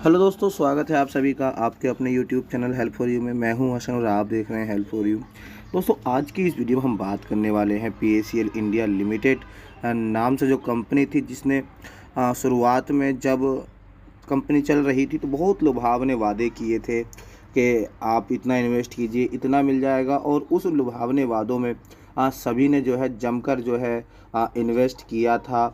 Hello दोस्तों, स्वागत है आप सभी का आपके अपने YouTube channel help for you में। मैं हूं हसन और आप देख रहे हैं हेल्प फॉर यू। दोस्तों, आज की इस वीडियो में हम बात करने वाले हैं PACL इंडिया लिमिटेड नाम से जो कंपनी थी, जिसने शुरुआत में जब कंपनी चल रही थी तो बहुत लुभावने वादे किए थे कि आप इतना इन्वेस्ट कीजिए, इतना मिल जाएगा। और उस लुभावने वादों में सभी ने जो है जमकर जो है इन्वेस्ट किया था,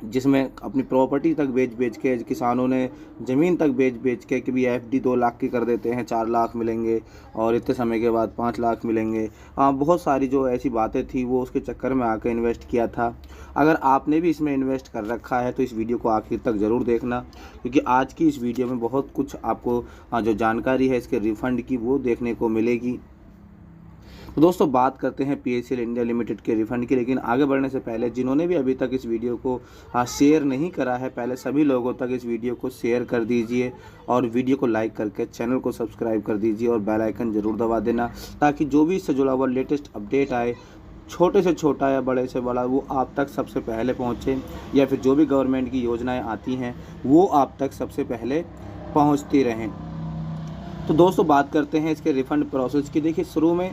जिसमें अपनी प्रॉपर्टी तक बेच के किसानों ने ज़मीन तक बेच के कि भी FD 2 लाख की कर देते हैं, 4 लाख मिलेंगे और इतने समय के बाद 5 लाख मिलेंगे। बहुत सारी जो ऐसी बातें थी वो उसके चक्कर में आकर इन्वेस्ट किया था। अगर आपने भी इसमें इन्वेस्ट कर रखा है तो इस वीडियो को आखिर तक ज़रूर देखना, क्योंकि आज की इस वीडियो में बहुत कुछ आपको जो जानकारी है इसके रिफ़ंड की वो देखने को मिलेगी। तो दोस्तों, बात करते हैं PACL इंडिया लिमिटेड के रिफ़ंड की। लेकिन आगे बढ़ने से पहले जिन्होंने भी अभी तक इस वीडियो को शेयर नहीं करा है, पहले सभी लोगों तक इस वीडियो को शेयर कर दीजिए और वीडियो को लाइक करके चैनल को सब्सक्राइब कर दीजिए और बेल आइकन ज़रूर दबा देना, ताकि जो भी इससे जुड़ा हुआ लेटेस्ट अपडेट आए, छोटे से छोटा या बड़े से बड़ा, वो आप तक सबसे पहले पहुँचे, या फिर जो भी गवर्नमेंट की योजनाएँ आती हैं वो आप तक सबसे पहले पहुँचती रहें। तो दोस्तों, बात करते हैं इसके रिफ़ंड प्रोसेस की। देखिए, शुरू में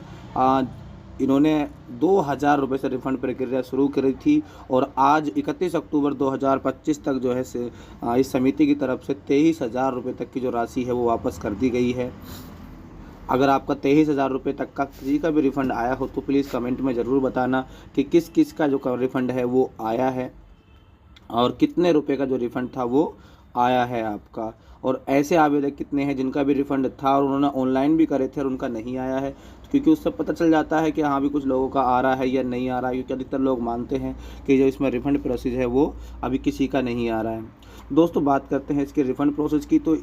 इन्होंने 2,000 रुपये से रिफ़ंड प्रक्रिया शुरू करी थी और आज 31 अक्टूबर 2025 तक जो है इस समिति की तरफ से 23,000 रुपये तक की जो राशि है वो वापस कर दी गई है। अगर आपका 23,000 रुपये तक का किसी का भी रिफ़ंड आया हो तो प्लीज़ कमेंट में ज़रूर बताना कि किस किस का जो रिफ़ंड है वो आया है और कितने रुपए का जो रिफ़ंड था वो आया है आपका। और ऐसे आवेदक कितने हैं जिनका भी रिफ़ंड था और उन्होंने ऑनलाइन भी करे थे और उनका नहीं आया है, क्योंकि उससे पता चल जाता है कि हाँ भी कुछ लोगों का आ रहा है या नहीं आ रहा है, क्योंकि अधिकतर लोग मानते हैं कि जो इसमें रिफ़ंड प्रोसेस है वो अभी किसी का नहीं आ रहा है। दोस्तों, बात करते हैं इसके रिफ़ंड प्रोसेस की। तो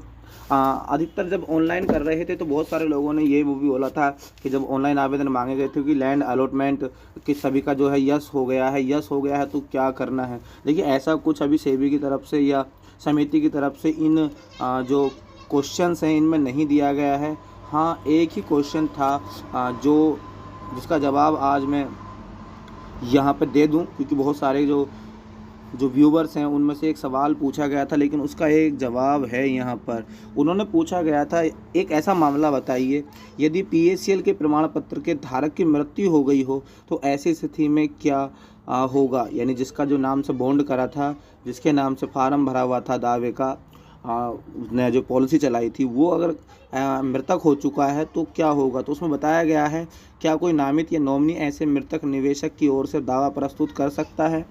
अधिकतर जब ऑनलाइन कर रहे थे तो बहुत सारे लोगों ने ये वो भी बोला था कि जब ऑनलाइन आवेदन मांगे गए थे कि लैंड अलॉटमेंट कि सभी का जो है यस हो गया है तो क्या करना है। देखिए, ऐसा कुछ अभी सेबी की तरफ से या समिति की तरफ से इन जो क्वेश्चंस हैं इनमें नहीं दिया गया है। हाँ, एक ही क्वेश्चन था जिसका जवाब आज मैं यहाँ पे दे दूँ, क्योंकि बहुत सारे जो व्यूवर्स हैं उनमें से एक सवाल पूछा गया था, लेकिन उसका एक जवाब है यहाँ पर। उन्होंने पूछा गया था, एक ऐसा मामला बताइए, यदि PACL के प्रमाण पत्र के धारक की मृत्यु हो गई हो तो ऐसी स्थिति में क्या होगा। यानी जिसका जो नाम से बॉन्ड करा था, जिसके नाम से फार्म भरा हुआ था दावे का, उसने जो पॉलिसी चलाई थी, वो अगर मृतक हो चुका है तो क्या होगा। तो उसमें बताया गया है, क्या कोई नामित या नॉमिनी ऐसे मृतक निवेशक की ओर से दावा प्रस्तुत कर सकता है।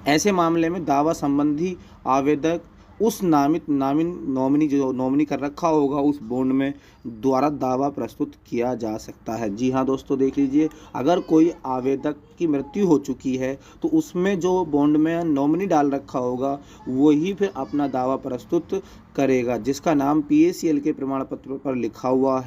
ऐसे मामले में दावा संबंधी आवेदक उस नॉमिनी जो नॉमिनी कर रखा होगा उस बॉन्ड में द्वारा दावा प्रस्तुत किया जा सकता है। जी हाँ दोस्तों, देख लीजिए, अगर कोई आवेदक की मृत्यु हो चुकी है तो उसमें जो बॉन्ड में नॉमिनी डाल रखा होगा वही फिर अपना दावा प्रस्तुत करेगा, जिसका नाम PACL के प्रमाण पत्र पर लिखा हुआ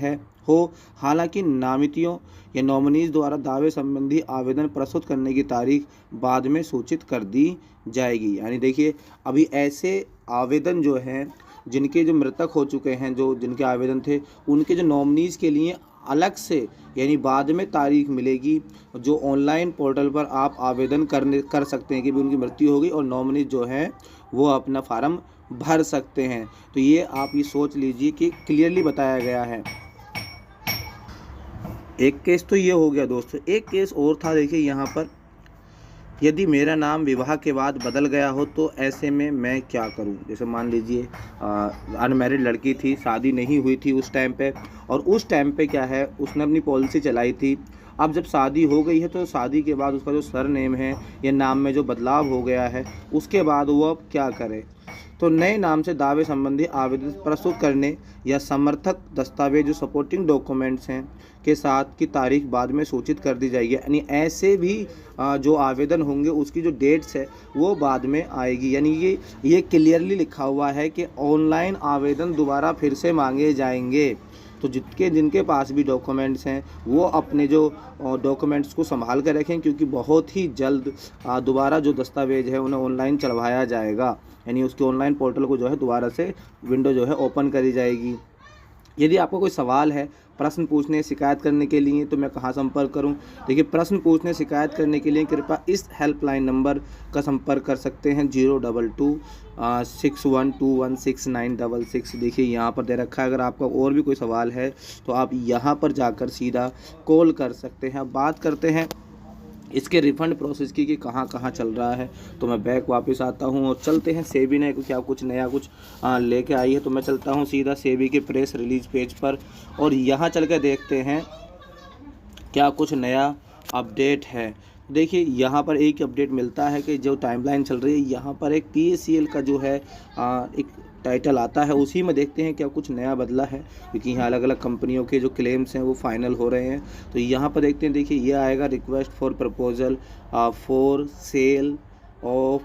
हो। हालांकि नामितियों या नॉमिनीज द्वारा दावे संबंधी आवेदन प्रस्तुत करने की तारीख बाद में सूचित कर दी जाएगी। यानी देखिए, अभी ऐसे आवेदन जो हैं जिनके जो मृतक हो चुके हैं, जो जिनके आवेदन थे, उनके जो नॉमिनीज़ के लिए अलग से यानी बाद में तारीख मिलेगी, जो ऑनलाइन पोर्टल पर आप आवेदन कर सकते हैं कि भी उनकी मृत्यु हो गई और नॉमिनीज जो हैं वो अपना फार्म भर सकते हैं। तो ये आप ये सोच लीजिए कि क्लियरली बताया गया है। एक केस तो ये हो गया दोस्तों। एक केस और था, देखिए यहाँ पर, यदि मेरा नाम विवाह के बाद बदल गया हो तो ऐसे में मैं क्या करूं। जैसे मान लीजिए अनमैरिड लड़की थी, शादी नहीं हुई थी उस टाइम पे, और उस टाइम पे क्या है उसने अपनी पॉलिसी चलाई थी। अब जब शादी हो गई है तो शादी के बाद उसका जो सरनेम है या नाम में जो बदलाव हो गया है, उसके बाद वो अब क्या करे। तो नए नाम से दावे संबंधी आवेदन प्रस्तुत करने या समर्थक दस्तावेज जो सपोर्टिंग डॉक्यूमेंट्स हैं के साथ की तारीख बाद में सूचित कर दी जाएगी। यानी ऐसे भी जो आवेदन होंगे उसकी जो डेट्स है वो बाद में आएगी। यानी ये क्लियरली लिखा हुआ है कि ऑनलाइन आवेदन दोबारा फिर से मांगे जाएंगे। तो जिनके पास भी डॉक्यूमेंट्स हैं वो अपने जो डॉक्यूमेंट्स को संभाल कर रखें, क्योंकि बहुत ही जल्द दोबारा जो दस्तावेज है उन्हें ऑनलाइन चढ़वाया जाएगा। यानी उसके ऑनलाइन पोर्टल को जो है दोबारा से विंडो जो है ओपन करी जाएगी। यदि आपको कोई सवाल है, प्रश्न पूछने, शिकायत करने के लिए, तो मैं कहाँ संपर्क करूं? देखिए, प्रश्न पूछने, शिकायत करने के लिए कृपया इस हेल्पलाइन नंबर का संपर्क कर सकते हैं 02261216966। देखिए यहाँ पर दे रखा है। अगर आपका और भी कोई सवाल है तो आप यहाँ पर जाकर सीधा कॉल कर सकते हैं। अब बात करते हैं इसके रिफ़ंड प्रोसेस की कि कहाँ कहाँ चल रहा है। तो मैं बैक वापस आता हूँ और चलते हैं सेबी ने क्या कुछ नया कुछ लेके आई है। तो मैं चलता हूँ सीधा सेबी के प्रेस रिलीज पेज पर और यहाँ चल के देखते हैं क्या कुछ नया अपडेट है। देखिए यहाँ पर एक अपडेट मिलता है कि जो टाइमलाइन चल रही है, यहाँ पर एक PACL का जो है एक टाइटल आता है, उसी में देखते हैं क्या कुछ नया बदला है, क्योंकि यहाँ अलग अलग कंपनियों के जो क्लेम्स हैं वो फाइनल हो रहे हैं। तो यहाँ पर देखते हैं, देखिए ये आएगा request for proposal for sale of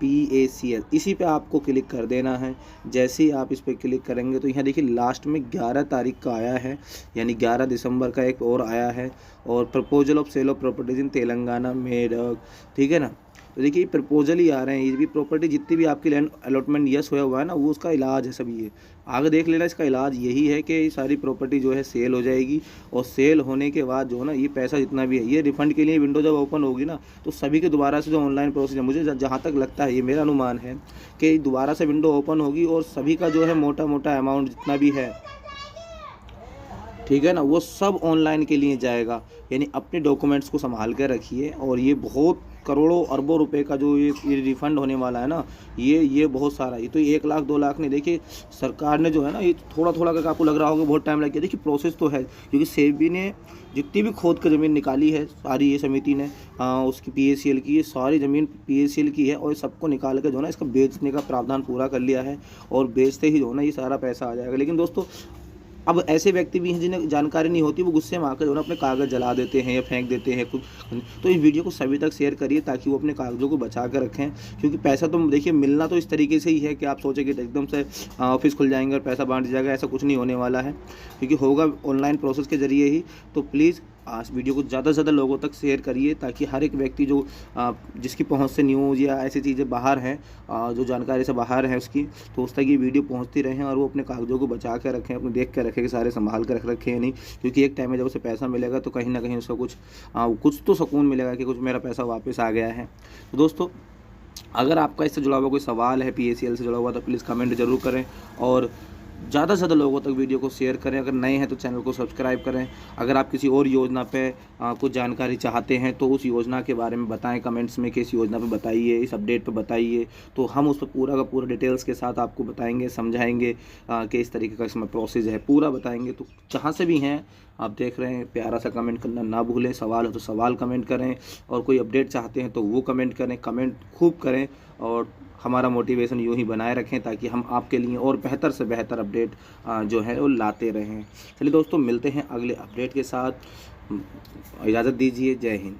PACL। इसी पे आपको क्लिक कर देना है। जैसे ही आप इस पर क्लिक करेंगे तो यहाँ देखिए लास्ट में 11 तारीख का आया है, यानी 11 दिसंबर का एक और आया है, और proposal of sale of properties in Telangana Meerut, ठीक है ना। तो देखिए प्रपोजल ही आ रहे हैं, ये भी प्रॉपर्टी जितनी भी आपकी लैंड अलॉटमेंट यस हुआ हुआ है ना, वो उसका इलाज है सब। ये आगे देख लेना, इसका इलाज यही है कि सारी प्रॉपर्टी जो है सेल हो जाएगी, और सेल होने के बाद जो है ना, ये पैसा जितना भी है ये रिफंड के लिए विंडो जब ओपन होगी ना, तो सभी के दोबारा से जो ऑनलाइन प्रोसेस है, मुझे जहाँ तक लगता है, ये मेरा अनुमान है कि दोबारा से विंडो ओपन होगी और सभी का जो है मोटा मोटा अमाउंट जितना भी है, ठीक है ना, वो सब ऑनलाइन के लिए जाएगा। यानी अपने डॉक्यूमेंट्स को संभाल कर रखिए। और ये बहुत करोड़ों अरबों रुपए का जो ये रिफ़ंड होने वाला है ना, ये बहुत सारा, ये तो 1 लाख 2 लाख नहीं। देखिए सरकार ने जो है ना, ये थोड़ा थोड़ा करके आपको लग रहा होगा बहुत टाइम लग गया। देखिए प्रोसेस तो है, क्योंकि सेबी ने जितनी भी खोद कर ज़मीन निकाली है सारी, ये समिति ने उसकी PACL की, ये सारी ज़मीन PACL की है, और सबको निकाल कर जो है ना, इसका बेचने का प्रावधान पूरा कर लिया है, और बेचते ही जो है ना ये सारा पैसा आ जाएगा। लेकिन दोस्तों अब ऐसे व्यक्ति भी हैं जिन्हें जानकारी नहीं होती, वो गुस्से में आकर जो है अपने कागज़ जला देते हैं या फेंक देते हैं कुछ। तो इस वीडियो को सभी तक शेयर करिए ताकि वो अपने कागज़ों को बचा कर रखें, क्योंकि पैसा तो देखिए मिलना तो इस तरीके से ही है कि आप सोचें कि एकदम से ऑफिस खुल जाएंगे और पैसा बांट जाएगा, ऐसा कुछ नहीं होने वाला है, क्योंकि होगा ऑनलाइन प्रोसेस के ज़रिए ही। तो प्लीज़ आज वीडियो को ज़्यादा से ज़्यादा लोगों तक शेयर करिए, ताकि हर एक व्यक्ति जो जिसकी पहुंच से न्यूज़ या ऐसी चीज़ें बाहर हैं, जो जानकारी से बाहर है उसकी, तो उस तक ये वीडियो पहुंचती रहें, और वो अपने कागज़ों को बचा कर रखें, अपने देख कर रखें कि सारे संभाल कर रखें या नहीं। क्योंकि एक टाइम में जब उसे पैसा मिलेगा तो कहीं ना कहीं उसका कुछ तो सुकून मिलेगा कि कुछ मेरा पैसा वापस आ गया है। तो दोस्तों, अगर आपका इससे जुड़ा हुआ कोई सवाल है, PACL से जुड़ा हुआ, तो प्लीज़ कमेंट ज़रूर करें, और ज़्यादा से ज़्यादा लोगों तक वीडियो को शेयर करें। अगर नए हैं तो चैनल को सब्सक्राइब करें। अगर आप किसी और योजना पे कुछ जानकारी चाहते हैं तो उस योजना के बारे में बताएं कमेंट्स में कि इस योजना पे बताइए, इस अपडेट पे बताइए, तो हम उस पर पूरा का पूरा डिटेल्स के साथ आपको बताएंगे, समझाएंगे कि इस तरीके का इसमें प्रोसेस है, पूरा बताएंगे। तो जहाँ से भी हैं आप देख रहे हैं, प्यारा सा कमेंट करना ना भूलें। सवाल हो तो सवाल कमेंट करें, और कोई अपडेट चाहते हैं तो वो कमेंट करें, कमेंट खूब करें, और हमारा मोटिवेशन यूँ ही बनाए रखें ताकि हम आपके लिए और बेहतर से बेहतर अपडेट जो है वो लाते रहें। चलिए दोस्तों, मिलते हैं अगले अपडेट के साथ। इजाज़त दीजिए। जय हिंद।